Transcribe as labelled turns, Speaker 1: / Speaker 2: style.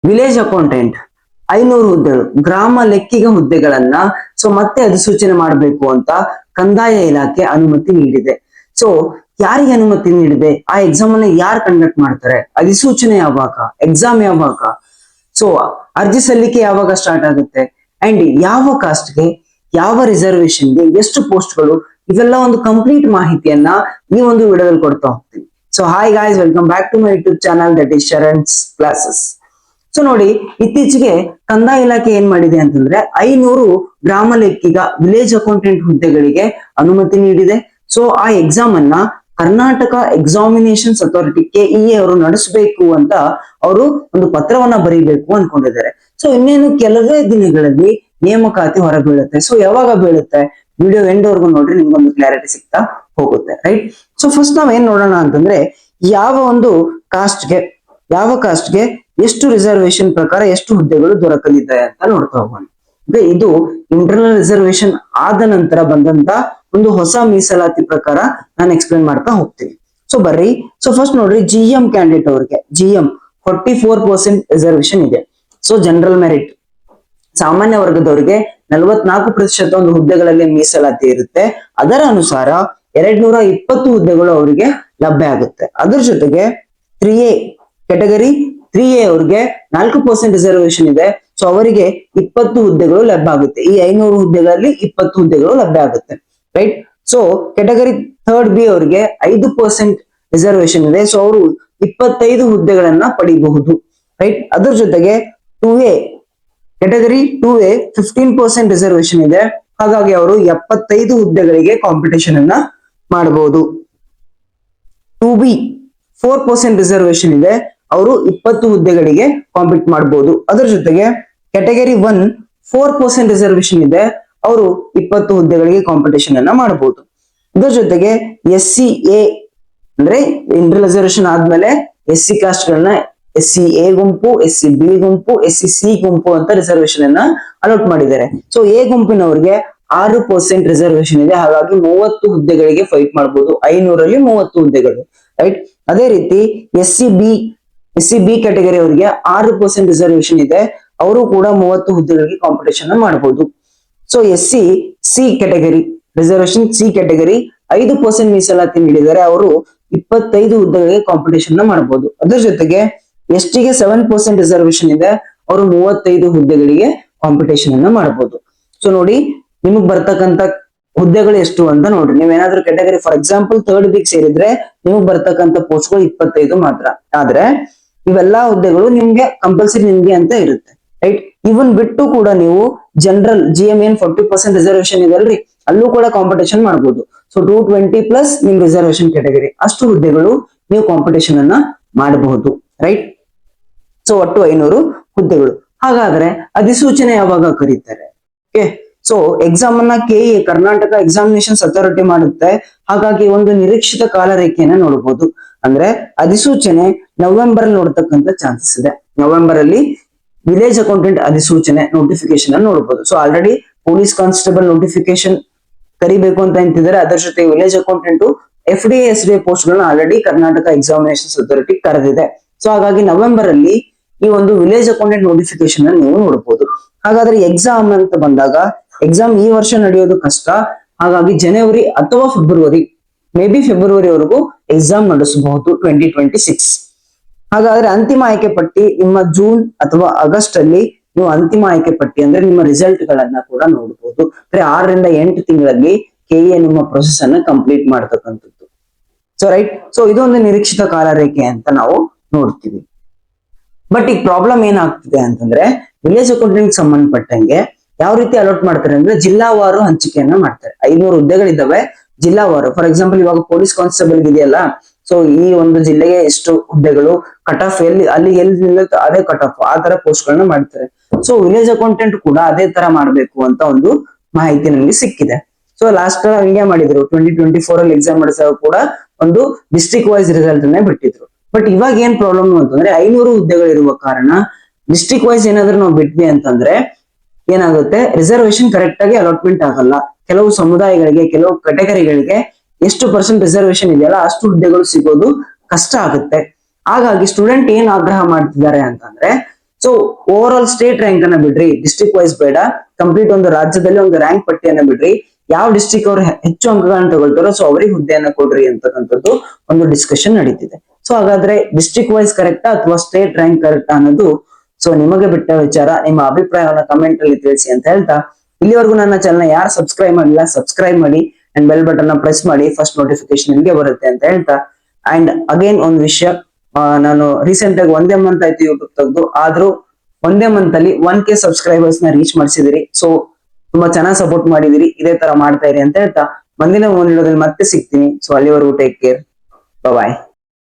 Speaker 1: Village accountant 500 ಹುದ್ದೆಗಳು, ಗ್ರಾಮ ಲೆಕ್ಕಿಗ ಹುದ್ದೆಗಳನ್ನ ಮತ್ತೆ ಅಧಿಸೂಚನೆ ಮಾಡಬೇಕು ಅಂತ ಕಂದಾಯ ಇಲಾಖೆ ಅನುಮತಿ ನೀಡಿದೆ. ಸೊ ಯಾರಿಗೆ ಅನುಮತಿ ನೀಡಿದೆ? ಆ ಎಕ್ಸಾಮ್ ಅನ್ನ ಯಾರು ಕಂಡಕ್ಟ್ ಮಾಡ್ತಾರೆ? ಅಧಿಸೂಚನೆ ಯಾವಾಗ? ಎಕ್ಸಾಮ್ ಯಾವಾಗ? ಸೊ ಅರ್ಜಿ ಸಲ್ಲಿಕೆ ಯಾವಾಗ ಸ್ಟಾರ್ಟ್ ಆಗುತ್ತೆ? ಅಂಡ್ ಯಾವ ಕಾಸ್ಟ್ಗೆ, ಯಾವ ರಿಸರ್ವೇಶನ್ಗೆ, ಎಷ್ಟು ಪೋಸ್ಟ್ಗಳು, ಇವೆಲ್ಲ ಒಂದು ಕಂಪ್ಲೀಟ್ ಮಾಹಿತಿಯನ್ನ ಈ ಒಂದು ವಿಡಿಯೋದಲ್ಲಿ ಕೊಡ್ತಾ ಹೋಗ್ತೀನಿ. So hi guys, welcome back to my YouTube channel, that is Sharan's classes. So ನೋಡಿ, ಇತ್ತೀಚೆಗೆ ಕಂದಾಯ ಇಲಾಖೆ ಏನ್ ಮಾಡಿದೆ ಅಂತಂದ್ರೆ 500 ಗ್ರಾಮ ಲೆಕ್ಕಿಗ ವಿಲೇಜ್ ಅಕೌಂಟೆಂಟ್ ಹುದ್ದೆಗಳಿಗೆ ಅನುಮತಿ ನೀಡಿದೆ. ಸೊ ಆ ಎಕ್ಸಾಮ್ ಅನ್ನ ಕರ್ನಾಟಕ ಎಕ್ಸಾಮಿನೇಷನ್ಸ್ ಅಥಾರಿಟಿ KEA ಅವರು ನಡೆಸಬೇಕು ಅಂತ ಅವರು ಒಂದು ಪತ್ರವನ್ನ ಬರೀಬೇಕು ಅನ್ಕೊಂಡಿದ್ದಾರೆ. ಸೊ ಇನ್ನೇನು ಕೆಲವೇ ದಿನಗಳಲ್ಲಿ ನೇಮಕಾತಿ ಹೊರಬೀಳುತ್ತೆ. ಸೊ ಯಾವಾಗ ಬೀಳುತ್ತೆ? ವಿಡಿಯೋ ಎಂಡ್ ವರ್ಗು ನೋಡ್ರಿ, ನಿಮ್ಗೊಂದು ಕ್ಲಾರಿಟಿ ಸಿಗ್ತಾ ಹೋಗುತ್ತೆ, ರೈಟ್? ಸೊ ಫಸ್ಟ್ ನಾವ್ ಏನ್ ನೋಡೋಣ ಅಂತಂದ್ರೆ, ಯಾವ ಒಂದು ಕಾಸ್ಟ್ಗೆ ಎಷ್ಟು ರಿಸರ್ವೇಶನ್ ಪ್ರಕಾರ ಎಷ್ಟು ಹುದ್ದೆಗಳು ದೊರಕಲಿದೆ ಅಂತ ನೋಡ್ತಾ ಹೋಗೋಣ. ಇದು ಇಂಟರ್ನಲ್ ರಿಸರ್ವೇಶನ್ ಆದ ನಂತರ ಬಂದಂತ ಒಂದು ಹೊಸ ಮೀಸಲಾತಿ ಪ್ರಕಾರ ನಾನು ಎಕ್ಸ್ಪ್ಲೇನ್ ಮಾಡ್ತಾ ಹೋಗ್ತೀನಿ. ಸೊ ಬರ್ರಿ, ಸೊ ಫಸ್ಟ್ ನೋಡ್ರಿ, GM ಕ್ಯಾಂಡಿಡೇಟ್ ಅವರಿಗೆ GM 44% ರಿಸರ್ವೇಶನ್ ಇದೆ. ಸೊ ಜನರಲ್ ಮೆರಿಟ್ ಸಾಮಾನ್ಯ ವರ್ಗದವರಿಗೆ 44% ಒಂದು ಹುದ್ದೆಗಳಲ್ಲಿ ಮೀಸಲಾತಿ ಇರುತ್ತೆ. ಅದರ ಅನುಸಾರ 220 ಹುದ್ದೆಗಳು ಅವರಿಗೆ ಲಭ್ಯ ಆಗುತ್ತೆ. ಅದ್ರ ಜೊತೆಗೆ 3A ಕ್ಯಾಟಗರಿ 3A ಅವರಿಗೆ 4% ರಿಸರ್ವೇಶನ್ ಇದೆ. ಸೊ ಅವರಿಗೆ 20 ಹುದ್ದೆಗಳು ಲಭ್ಯ ಆಗುತ್ತೆ. ಈ 500 ಹುದ್ದೆಗಳಲ್ಲಿ 20 ಹುದ್ದೆಗಳು ಲಭ್ಯ ಆಗುತ್ತೆ, right? So category 3rd B ಅವರಿಗೆ 5% ರಿಸರ್ವೇಶನ್ ಇದೆ. ಸೊ ಅವರು 25 ಹುದ್ದೆಗಳನ್ನ ಪಡಿಬಹುದು, ರೈಟ್? ಅದ್ರ ಜೊತೆಗೆ 2A ಕ್ಯಾಟಗರಿ 2A 15% ರಿಸರ್ವೇಶನ್ ಇದೆ. ಹಾಗಾಗಿ ಅವರು 75 ಹುದ್ದೆಗಳಿಗೆ ಕಾಂಪಿಟೇಷನ್ ಅನ್ನ ಮಾಡಬಹುದು. 2B 4% ರಿಸರ್ವೇಶನ್ ಇದೆ. ಅವರು 20 ಹುದ್ದೆಗಳಿಗೆ ಕಾಂಪೀಟ್ ಮಾಡಬಹುದು. ಅದರ ಜೊತೆಗೆ ಕ್ಯಾಟಗರಿ 1 4% ರಿಸರ್ವೇಶನ್ ಇದೆ. ಅವರು 20 ಹುದ್ದೆಗಳಿಗೆ ಕಾಂಪಿಟೇಷನ್ ಅನ್ನ ಮಾಡಬಹುದು. ಇದರ ಜೊತೆಗೆ SCA ಅಂದ್ರೆ ಇಂಟರ್ ರಿಸರ್ವೇಶನ್ ಆದ್ಮೇಲೆ SC ಕಾಸ್ಟ್ ಗಳನ್ನ SCA ಗುಂಪು, SCB ಗುಂಪು, SCC ಗುಂಪು ಅಂತ ರಿಸರ್ವೇಶನ್ ಅನ್ನ ಅಲಾಟ್ ಮಾಡಿದ್ದಾರೆ. ಸೊ A ಗುಂಪಿನವರಿಗೆ 6% ರಿಸರ್ವೇಶನ್ ಇದೆ. ಹಾಗಾಗಿ 30 ಹುದ್ದೆಗಳಿಗೆ ಫೈಟ್ ಮಾಡಬಹುದು. 500ರಲ್ಲಿ 30 ಹುದ್ದೆಗಳು, ರೈಟ್? ಅದೇ ರೀತಿ SCB ಕ್ಯಾಟಗರಿ ಅವರಿಗೆ 6% ರಿಸರ್ವೇಶನ್ ಇದೆ. ಅವರು ಕೂಡ 30 ಹುದ್ದೆಗಳಿಗೆ ಕಾಂಪಿಟೇಷನ್ ಮಾಡಬಹುದು. So SC category reservation C category 5% ಮೀಸಲಾತಿ ನೀಡಿದರೆ ಅವರು 25 ಹುದ್ದೆಗಳಿಗೆ ಕಾಂಪಿಟೇಷನ್ ಮಾಡಬಹುದು. ಅದರ ಜೊತೆಗೆ ST ಗೆ 7% ರಿಸರ್ವೇಶನ್ ಇದೆ. ಅವರು 35 ಹುದ್ದೆಗಳಿಗೆ ಕಾಂಪಿಟೇಷನ್ ಅನ್ನ ಮಾಡಬಹುದು. ಸೊ ನೋಡಿ, ನಿಮಗ್ ಬರ್ತಕ್ಕಂತ ಹುದ್ದೆಗಳು ಎಷ್ಟು ಅಂತ ನೋಡ್ರಿ. ನೀವೇನಾದ್ರೂ category for example 3rd B ಸೇರಿದ್ರೆ ನಿಮಗ್ ಬರ್ತಕ್ಕಂತ ಪೋಸ್ಟ್ಗಳು 25 ಮಾತ್ರ. ಆದ್ರೆ ಇವೆಲ್ಲಾ ಹುದ್ದೆಗಳು ನಿಮ್ಗೆ ಕಂಪಲ್ಸರಿ ನಿಮ್ಗೆ ಅಂತ ಇರುತ್ತೆ, ರೈಟ್? ಇವನ್ ಬಿಟ್ಟು ಕೂಡ ನೀವು ಜನರಲ್ GM ಏನ್ 40% ರಿಸರ್ವೇಶನ್ ಇದೆ ಅಲ್ರಿ, ಅಲ್ಲೂ ಕೂಡ ಕಾಂಪಿಟೇಷನ್ ಮಾಡಬಹುದು. ಸೊ 220 ಪ್ಲಸ್ ನಿಮ್ ರಿಸರ್ವೇಶನ್ ಕ್ಯಾಟಗರಿ, ಅಷ್ಟು ಹುದ್ದೆಗಳು ನೀವು ಕಾಂಪಿಟೇಷನ್ ಅನ್ನ ಮಾಡಬಹುದು, ರೈಟ್? ಸೊ ಒಟ್ಟು 500 ಹುದ್ದೆಗಳು. ಹಾಗಾದ್ರೆ ಅಧಿಸೂಚನೆ ಯಾವಾಗ ಕರೀತಾರೆ? ಓಕೆ, ಸೊ ಎಕ್ಸಾಮ್ ಅನ್ನ KEA ಕರ್ನಾಟಕ ಎಕ್ಸಾಮಿನೇಷನ್ಸ್ ಅಥಾರಿಟಿ ಮಾಡುತ್ತೆ. ಹಾಗಾಗಿ ಒಂದು ನಿರೀಕ್ಷಿತ ಕಾಲರೇಖೆಯನ್ನ ನೋಡಬಹುದು. ಅಂದ್ರೆ ಅಧಿಸೂಚನೆ ನವೆಂಬರ್ ಅಲ್ಲಿ ನೋಡ್ತಕ್ಕಂತ ಚಾನ್ಸಸ್ ಇದೆ. ನವೆಂಬರ್ ಅಲ್ಲಿ ವಿಲೇಜ್ ಅಕೌಂಟೆಂಟ್ ಅಧಿಸೂಚನೆ ನೋಟಿಫಿಕೇಶನ್ ಅನ್ನು ನೋಡಬಹುದು. So already police constable notification ಕರಿಬೇಕು ಅಂತ ಅಂತಿದ್ದಾರೆ. ಅದರ ಜೊತೆ village accountant FDA SDA post ಗಳನ್ನ ಆಲ್ರೆಡಿ ಕರ್ನಾಟಕ ಎಕ್ಸಾಮಿನೇಷನ್ಸ್ ಅಥಾರಿಟಿ ಕರೆದಿದೆ. ಸೊ ಹಾಗಾಗಿ ನವೆಂಬರ್ ಅಲ್ಲಿ ಈ ಒಂದು ವಿಲೇಜ್ ಅಕೌಂಟೆಂಟ್ ನೋಟಿಫಿಕೇಶನ್ ಅನ್ನು ನೀವು ನೋಡಬಹುದು. ಹಾಗಾದ್ರೆ ಎಕ್ಸಾಮ್ ಅಂತ ಬಂದಾಗ ಎಕ್ಸಾಮ್ ಈ ವರ್ಷ ನಡೆಯೋದು ಕಷ್ಟ. ಹಾಗಾಗಿ ಜನವರಿ ಅಥವಾ ಫೆಬ್ರವರಿ, ಮೇ ಬಿ ಫೆಬ್ರವರಿವರೆಗೂ ಎಕ್ಸಾಮ್ ನಡೆಸಬಹುದು 2026. ಹಾಗಾದ್ರೆ ಅಂತಿಮ ಆಯ್ಕೆ ಪಟ್ಟಿ ನಿಮ್ಮ ಜೂನ್ ಅಥವಾ ಆಗಸ್ಟ್ ಅಲ್ಲಿ ನೀವು ಅಂತಿಮ ಆಯ್ಕೆ ಪಟ್ಟಿ ಅಂದ್ರೆ ನಿಮ್ಮ ರಿಸಲ್ಟ್ ಗಳನ್ನ ಕೂಡ ನೋಡಬಹುದು. ಅಂದ್ರೆ 6 ರಿಂದ 8 ತಿಂಗಳಲ್ಲಿ KEA ನಿಮ್ಮ ಪ್ರೊಸೆಸ್ ಅನ್ನ ಕಂಪ್ಲೀಟ್ ಮಾಡ್ತಕ್ಕಂಥದ್ದು. ಸೊ ರೈಟ್, ಸೊ ಇದೊಂದು ನಿರೀಕ್ಷಿತ ಕಾಲರೇಖೆ ಅಂತ ನಾವು ನೋಡ್ತೀವಿ. ಬಟ್ ಈಗ ಪ್ರಾಬ್ಲಮ್ ಏನಾಗ್ತಿದೆ ಅಂತಂದ್ರೆ, ವಿಲೇಜ್ ಅಕೌಂಟೆಂಟ್ ಸಂಬಂಧಪಟ್ಟಂಗೆ ಯಾವ ರೀತಿ ಅಲಾಟ್ ಮಾಡ್ತಾರೆ ಅಂದ್ರೆ ಜಿಲ್ಲಾವಾರು ಹಂಚಿಕೆಯನ್ನ ಮಾಡ್ತಾರೆ. 500 ಹುದ್ದೆಗಳಿದ್ದಾವೆ, ಜಿಲ್ಲಾವಾರು. ಫಾರ್ ಎಕ್ಸಾಂಪಲ್ ಇವಾಗ ಪೊಲೀಸ್ ಕಾನ್ಸ್ಟೇಬಲ್ ಇದೆಯಲ್ಲ, ಸೊ ಈ ಒಂದು ಜಿಲ್ಲೆಗೆ ಎಷ್ಟು ಹುದ್ದೆಗಳು, ಕಟ್ ಆಫ್ ಎಲ್ಲಿ ಅದೇ ಕಟ್ ಆಫ್, ಆ ತರ ಪೋಸ್ಟ್ ಗಳನ್ನ ಮಾಡ್ತಾರೆ. ಸೊ ವಿಲೇಜ್ ಅಕೌಂಟೆಂಟ್ ಕೂಡ ಅದೇ ತರ ಮಾಡ್ಬೇಕು ಅಂತ ಒಂದು ಮಾಹಿತಿ ನಮಗೆ ಸಿಕ್ಕಿದೆ. ಸೊ ಲಾಸ್ಟ್ ಹಂಗೆ ಮಾಡಿದ್ರು, 2024 ಅಲ್ಲಿ ಎಕ್ಸಾಮ್ ಮಾಡಿದಾಗ ಕೂಡ ಒಂದು ಡಿಸ್ಟ್ರಿಕ್ಟ್ ವೈಸ್ ರಿಸಲ್ಟ್ ಅನ್ನೇ ಬಿಟ್ಟಿದ್ರು. ಬಟ್ ಇವಾಗ ಏನ್ ಪ್ರಾಬ್ಲಮ್ ಅಂತಂದ್ರೆ 500 ಹುದ್ದೆಗಳಿರುವ ಕಾರಣ ಡಿಸ್ಟ್ರಿಕ್ಟ್ ವೈಸ್ ಏನಾದ್ರೂ ನಾವು ಬಿಟ್ವಿ ಅಂತಂದ್ರೆ ಏನಾಗುತ್ತೆ, ರಿಸರ್ವೇಶನ್ ಕರೆಕ್ಟ್ ಆಗಿ ಅಲಾಟ್ಮೆಂಟ್ ಆಗಲ್ಲ. ಕೆಲವು ಸಮುದಾಯಗಳಿಗೆ, ಕೆಲವು ಕ್ಯಾಟಗರಿಗಳಿಗೆ ಎಷ್ಟು % ರಿಸರ್ವೇಶನ್ ಇದೆಯಲ್ಲ ಅಷ್ಟು ಹುದ್ದೆಗಳು ಸಿಗೋದು ಕಷ್ಟ ಆಗುತ್ತೆ. ಹಾಗಾಗಿ ಸ್ಟೂಡೆಂಟ್ ಏನ್ ಆಗ್ರಹ ಮಾಡ್ತಿದ್ದಾರೆ ಅಂತಂದ್ರೆ, so over all state rank ಅನ್ನ ಬಿಡ್ರಿ, ಡಿಸ್ಟ್ರಿಕ್ಟ್ ವೈಸ್ ಬೇಡ, ಕಂಪ್ಲೀಟ್ ಒಂದು ರಾಜ್ಯದಲ್ಲಿ ಒಂದು ರ್ಯಾಂಕ್ ಪಟ್ಟಿಯನ್ನ ಬಿಡ್ರಿ, ಯಾವ ಡಿಸ್ಟ್ರಿಕ್ಟ್ ಅವ್ರು ಹೆಚ್ಚು ಅಂಕಗಳನ್ನ ತಗೊಳ್ತಾರೋ ಸೊ ಅವ್ರಿಗೆ ಹುದ್ದೆಯನ್ನ ಕೊಡ್ರಿ ಅಂತಕ್ಕಂಥದ್ದು ಒಂದು ಡಿಸ್ಕಷನ್ ನಡೀತಿದೆ. ಸೊ ಹಾಗಾದ್ರೆ ಡಿಸ್ಟ್ರಿಕ್ಟ್ ವೈಸ್ ಕರೆಕ್ಟಾ ಅಥವಾ ಸ್ಟೇಟ್ ರ್ಯಾಂಕ್ ಕರೆಕ್ಟಾ ಅನ್ನೋದು ಸೊ ನಿಮಗೆ ಬಿಟ್ಟ ವಿಚಾರ. ನಿಮ್ಮ ಅಭಿಪ್ರಾಯವನ್ನ ಕಮೆಂಟ್ ಅಲ್ಲಿ ತಿಳಿಸಿ ಅಂತ ಹೇಳ್ತಾ, ಇಲ್ಲಿವರೆಗೂ ನನ್ನ ಚಾನಲ್ ಯಾರು ಸಬ್ಸ್ಕ್ರೈಬ್ ಮಾಡಿಲ್ಲ ಸಬ್ಸ್ಕ್ರೈಬ್ ಮಾಡಿ ಅಂಡ್ ಬೆಲ್ ಬಟನ್ ನ ಪ್ರೆಸ್ ಮಾಡಿ, ಫಸ್ಟ್ ನೋಟಿಫಿಕೇಶನ್ ನಿಮಗೆ ಬರುತ್ತೆ ಅಂತ ಹೇಳ್ತಾ, ಅಂಡ್ ಅಗೇನ್ ಒಂದು ವಿಷಯ, ನಾನು ರೀಸೆಂಟ್ ಆಗಿ ಒಂದೇ ಮಂತ್ ಆಯ್ತು ಯೂಟ್ಯೂಬ್ ತೆಗೆದು, ಆದ್ರೂ ಒಂದೇ ಮಂತ್ ಅಲ್ಲಿ 1K ಸಬ್ಸ್ಕ್ರೈಬರ್ಸ್ ನ ರೀಚ್ ಮಾಡಿಸಿದಿರಿ. ಸೊ ತುಂಬಾ ಚೆನ್ನಾಗಿ ಸಪೋರ್ಟ್ ಮಾಡಿದಿರಿ, ಇದೇ ತರ ಮಾಡ್ತಾ ಇರಿ ಅಂತ ಹೇಳ್ತಾ ಮುಂದಿನ ವಿಡಿಯೋದಲ್ಲಿ ಮತ್ತೆ ಸಿಗ್ತೀನಿ. ಸೊ ಅಲ್ಲಿವರೆಗೂ ಟೇಕ್ ಕೇರ್, ಬಾಯ್.